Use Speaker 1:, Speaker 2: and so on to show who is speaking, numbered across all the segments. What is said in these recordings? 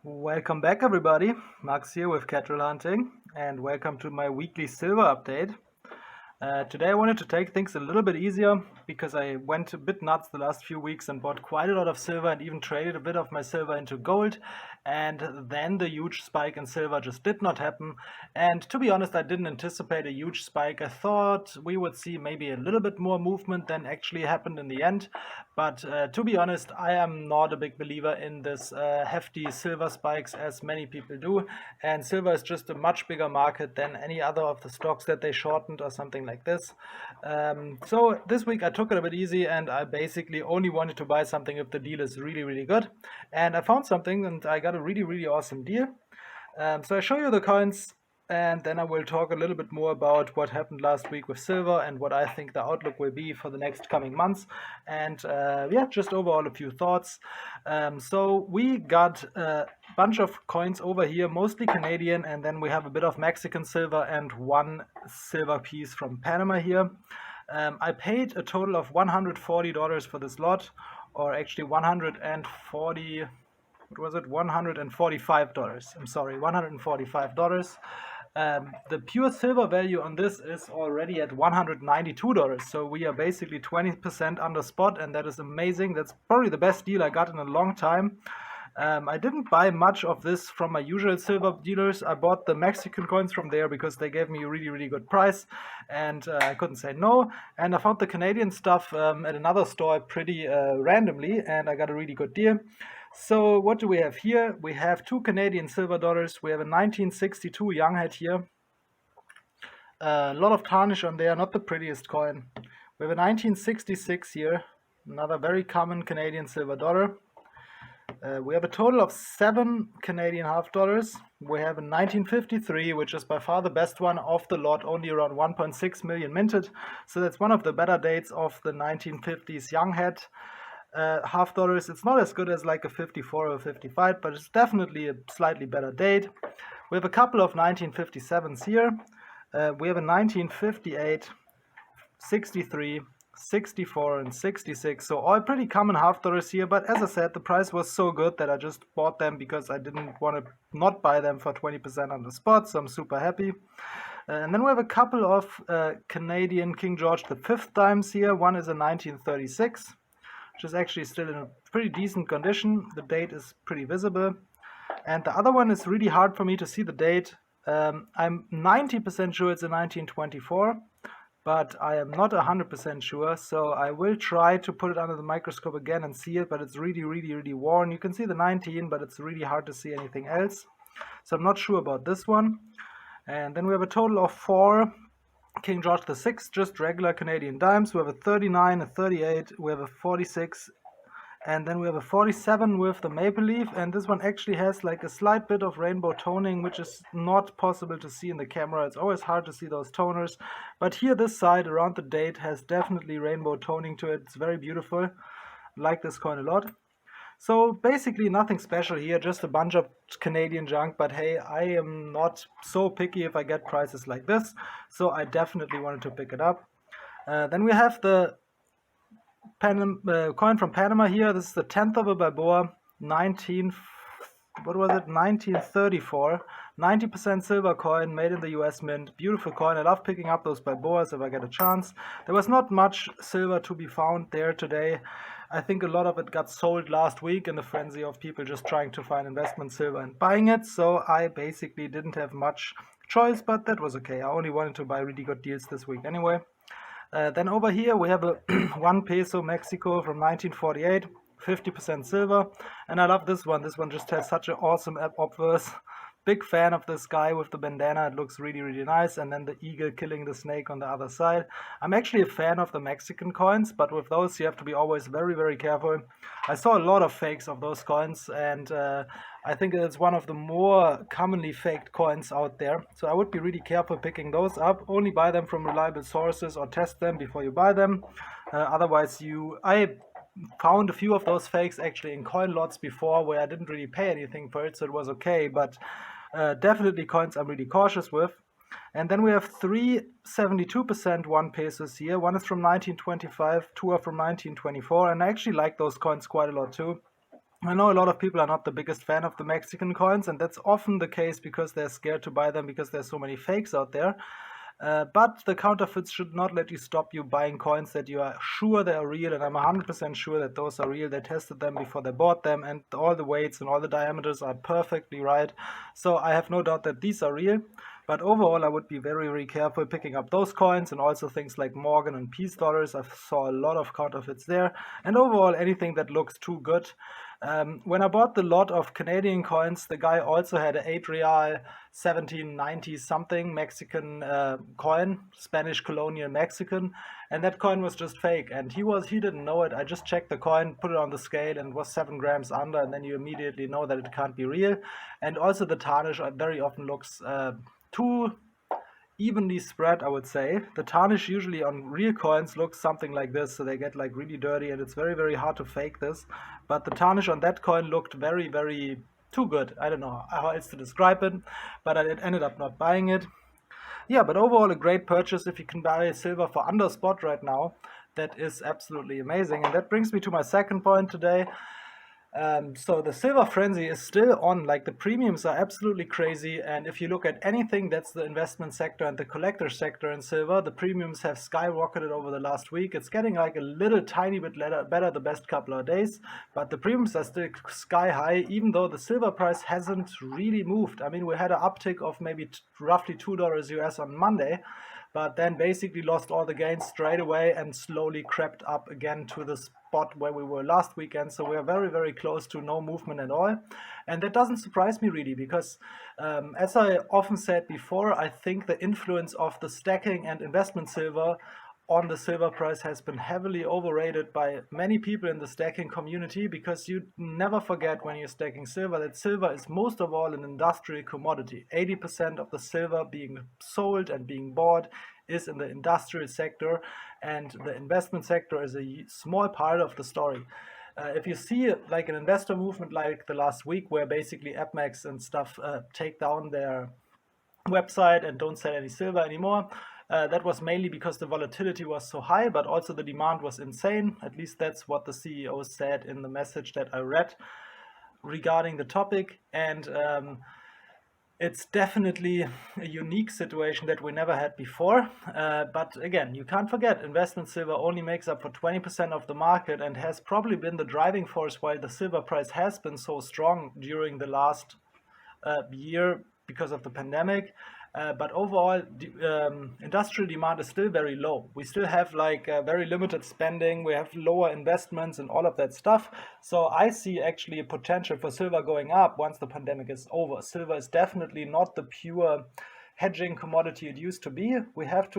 Speaker 1: Welcome back, everybody. Max here with Cattle Hunting, and welcome to my weekly silver update. Today I wanted to take things a little bit easier because I went a bit nuts the last few weeks and bought quite a lot of silver and even traded a bit of my silver into gold. And then the huge spike in silver just did not happen. And to be honest, I didn't anticipate a huge spike. I thought we would see maybe a little bit more movement than actually happened in the end. But to be honest, I am not a big believer in this hefty silver spikes as many people do. And silver is just a much bigger market than any other of the stocks that they shortened or something like this. So this week I took it a bit easy and I basically only wanted to buy something if the deal is really, really good. And I found something and I got a really, really awesome deal. So I show you the coins and then I will talk a little bit more about what happened last week with silver and what I think the outlook will be for the next coming months. And yeah, just overall a few thoughts. So we got a bunch of coins over here, mostly Canadian, and then we have a bit of Mexican silver and one silver piece from Panama here. I paid a total of $140 for this lot, or actually 140. What was it? $145. I'm sorry, $145. The pure silver value on this is already at $192. So we are basically 20% under spot, and that is amazing. That's probably the best deal I got in a long time. I didn't buy much of this from my usual silver dealers. I bought the Mexican coins from there because they gave me a really, really good price, and I couldn't say no. And I found the Canadian stuff at another store pretty randomly, and I got a really good deal. So what do we have here? We have two Canadian silver dollars. We have a 1962 young head here. A lot of tarnish on there, not the prettiest coin. We have a 1966 here, another very common Canadian silver dollar. We have a total of 7 Canadian half dollars. We have a 1953, which is by far the best one of the lot, only around 1.6 million minted. So that's one of the better dates of the 1950s young head. Half dollars, it's not as good as like a 54 or a 55, but it's definitely a slightly better date. We have a couple of 1957s here. We have a 1958, 63, 64 and 66, so all pretty common half dollars here. But as I said, the price was so good that I just bought them because I didn't want to not buy them for 20% on the spot, so I'm super happy. And then we have a couple of Canadian King George V dimes here. One is a 1936, which is actually still in a pretty decent condition. The date is pretty visible. And the other one is really hard for me to see the date. I'm 90% sure it's a 1924, but I am not 100% sure. So I will try to put it under the microscope again and see it, but it's really, really, really worn. You can see the 19, but it's really hard to see anything else. So I'm not sure about this one. And then we have a total of 4 King George VI, just regular Canadian dimes. We have a 39, a 38, we have a 46, and then we have a 47 with the maple leaf. And this one actually has like a slight bit of rainbow toning, which is not possible to see in the camera. It's always hard to see those toners. But here, this side around the date has definitely rainbow toning to it. It's very beautiful. I like this coin a lot. So basically nothing special here, just a bunch of Canadian junk, but hey, I am not so picky if I get prices like this, so I definitely wanted to pick it up. Then we have the coin from Panama here. This is the 10th of a Balboa, 1934, 90% silver coin made in the US Mint. Beautiful coin. I love picking up those Balboas if I get a chance. There was not much silver to be found there today. I think a lot of it got sold last week in the frenzy of people just trying to find investment silver and buying it. So I basically didn't have much choice, but that was okay. I only wanted to buy really good deals this week anyway. Then over here we have a 1 peso Mexico from 1948, 50% silver. And I love this one. This one just has such an awesome obverse. Big fan of this guy with the bandana. It looks really, really nice. And then the eagle killing the snake on the other side. I'm actually a fan of the Mexican coins, but with those you have to be always very, very careful. I saw a lot of fakes of those coins, and I think it's one of the more commonly faked coins out there. So I would be really careful picking those up. Only buy them from reliable sources or test them before you buy them. Otherwise, I found a few of those fakes actually in coin lots before where I didn't really pay anything for it, so it was okay. But definitely coins I'm really cautious with. And then we have 3 72% 1 pesos here. One is from 1925, 2 are from 1924, and I actually like those coins quite a lot too. I know a lot of people are not the biggest fan of the Mexican coins, and that's often the case because they're scared to buy them because there's so many fakes out there. But the counterfeits should not let you stop you buying coins that you are sure they are real, and I'm 100% sure that those are real. They tested them before they bought them, and all the weights and all the diameters are perfectly right. So I have no doubt that these are real. But overall, I would be very, very careful picking up those coins and also things like Morgan and Peace dollars. I saw a lot of counterfeits there. And overall, anything that looks too good. When I bought the lot of Canadian coins, the guy also had an 8 real 1790 something Mexican coin, Spanish colonial Mexican, and that coin was just fake. And he didn't know it. I just checked the coin, put it on the scale, and it was 7 grams under, and then you immediately know that it can't be real. And also the tarnish very often looks too evenly spread, I would say. The tarnish usually on real coins looks something like this, so they get like really dirty, and it's very, very hard to fake this. But the tarnish on that coin looked very, very too good. I don't know how else to describe it, but I ended up not buying it. Yeah, but overall a great purchase if you can buy silver for under spot right now. That is absolutely amazing. And that brings me to my second point today. So the silver frenzy is still on, like the premiums are absolutely crazy. And if you look at anything that's the investment sector and the collector sector in silver, the premiums have skyrocketed over the last week. It's getting like a little tiny bit better the best couple of days, but the premiums are still sky high, even though the silver price hasn't really moved. I mean, we had an uptick of maybe roughly $2 US on Monday, but then basically lost all the gains straight away and slowly crept up again to the spot where we were last weekend. So we are very, very close to no movement at all. And that doesn't surprise me really, because as I often said before, I think the influence of the stacking and investment silver on the silver price has been heavily overrated by many people in the stacking community, because you never forget when you're stacking silver that silver is most of all an industrial commodity. 80% of the silver being sold and being bought is in the industrial sector, and the investment sector is a small part of the story. If you see like an investor movement like the last week, where basically AppMax and stuff take down their website and don't sell any silver anymore. That was mainly because the volatility was so high, but also the demand was insane. At least that's what the CEO said in the message that I read regarding the topic. And it's definitely a unique situation that we never had before. But again, you can't forget, investment silver only makes up for 20% of the market and has probably been the driving force why the silver price has been so strong during the last year because of the pandemic. But overall, industrial demand is still very low. We still have like very limited spending. We have lower investments and all of that stuff. So I see actually a potential for silver going up once the pandemic is over. Silver is definitely not the pure hedging commodity it used to be. You have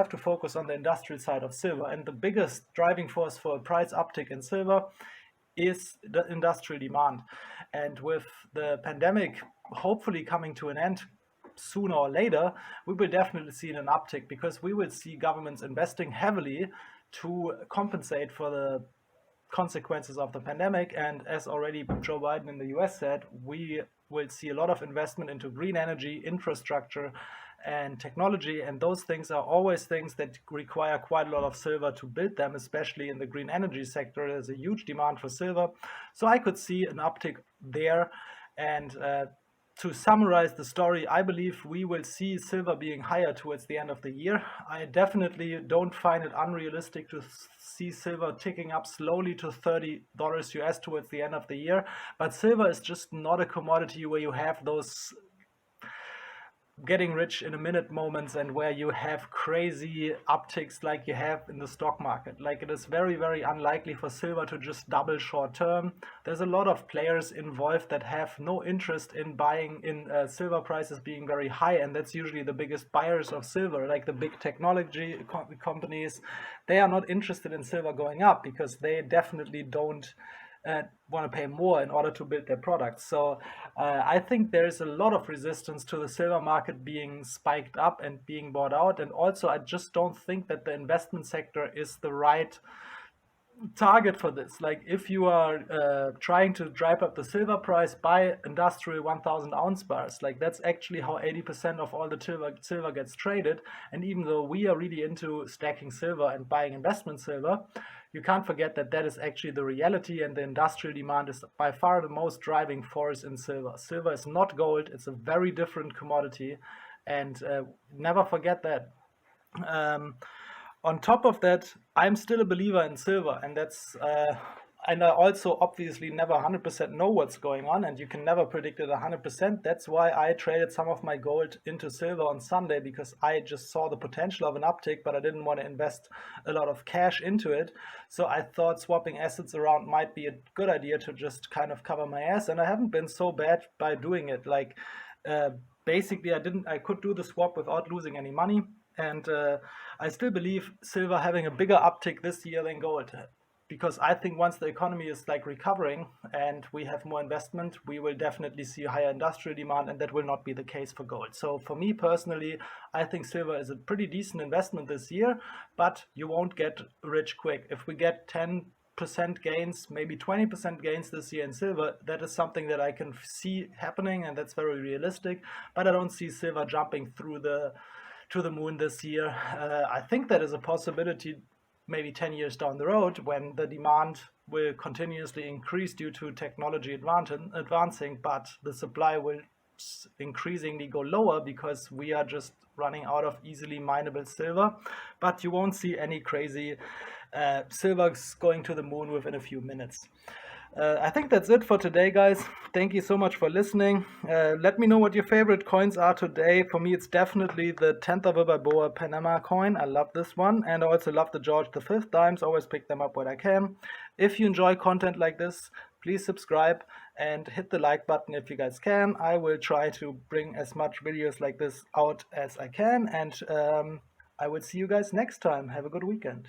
Speaker 1: to focus on the industrial side of silver. And the biggest driving force for a price uptick in silver is the industrial demand. And with the pandemic hopefully coming to an end sooner or later, we will definitely see an uptick, because we will see governments investing heavily to compensate for the consequences of the pandemic. And as already Joe Biden in the US said, we will see a lot of investment into green energy, infrastructure, and technology, and those things are always things that require quite a lot of silver to build them, especially in the green energy sector. There's a huge demand for silver, so I could see an uptick there. And to summarize the story, I believe we will see silver being higher towards the end of the year. I definitely don't find it unrealistic to see silver ticking up slowly to $30 US towards the end of the year. But silver is just not a commodity where you have those getting rich in a minute moments and where you have crazy upticks like you have in the stock market. Like, it is very, very unlikely for silver to just double short term. There's a lot of players involved that have no interest in buying in silver prices being very high, and that's usually the biggest buyers of silver, like the big technology companies. They are not interested in silver going up because they definitely don't want to pay more in order to build their products. So I think there is a lot of resistance to the silver market being spiked up and being bought out. And also, I just don't think that the investment sector is the right target for this. Like if you are trying to drive up the silver price, buy industrial 1000 ounce bars. Like that's actually how 80% of all the silver gets traded. And even though we are really into stacking silver and buying investment silver, you can't forget that that is actually the reality, and the industrial demand is by far the most driving force in silver. Silver is not gold, it's a very different commodity, and never forget that. Um, on top of that, I'm still a believer in silver, and and I also obviously never 100% know what's going on, and you can never predict it 100%. That's why I traded some of my gold into silver on Sunday, because I just saw the potential of an uptick, but I didn't want to invest a lot of cash into it. So I thought swapping assets around might be a good idea to just kind of cover my ass, and I haven't been so bad by doing it. Like uh, basically, I could do the swap without losing any money, and I still believe silver having a bigger uptick this year than gold, because I think once the economy is like recovering and we have more investment, we will definitely see higher industrial demand, and that will not be the case for gold. So for me personally, I think silver is a pretty decent investment this year, but you won't get rich quick. If we get 10% gains, maybe 20% gains this year in silver, that is something that I can see happening, and that's very realistic. But I don't see silver jumping through the to the moon this year. I think that is a possibility maybe 10 years down the road, when the demand will continuously increase due to technology advancing, but the supply will increasingly go lower because we are just running out of easily mineable silver. But you won't see any crazy silvers going to the moon within a few minutes. I think that's it for today, guys. Thank you so much for listening. Let me know what your favorite coins are today. For me, it's definitely the 10th of a Balboa Panama coin. I love this one. And I also love the George V dimes. Always pick them up when I can. If you enjoy content like this, please subscribe and hit the like button if you guys can. I will try to bring as much videos like this out as I can. And I will see you guys next time. Have a good weekend.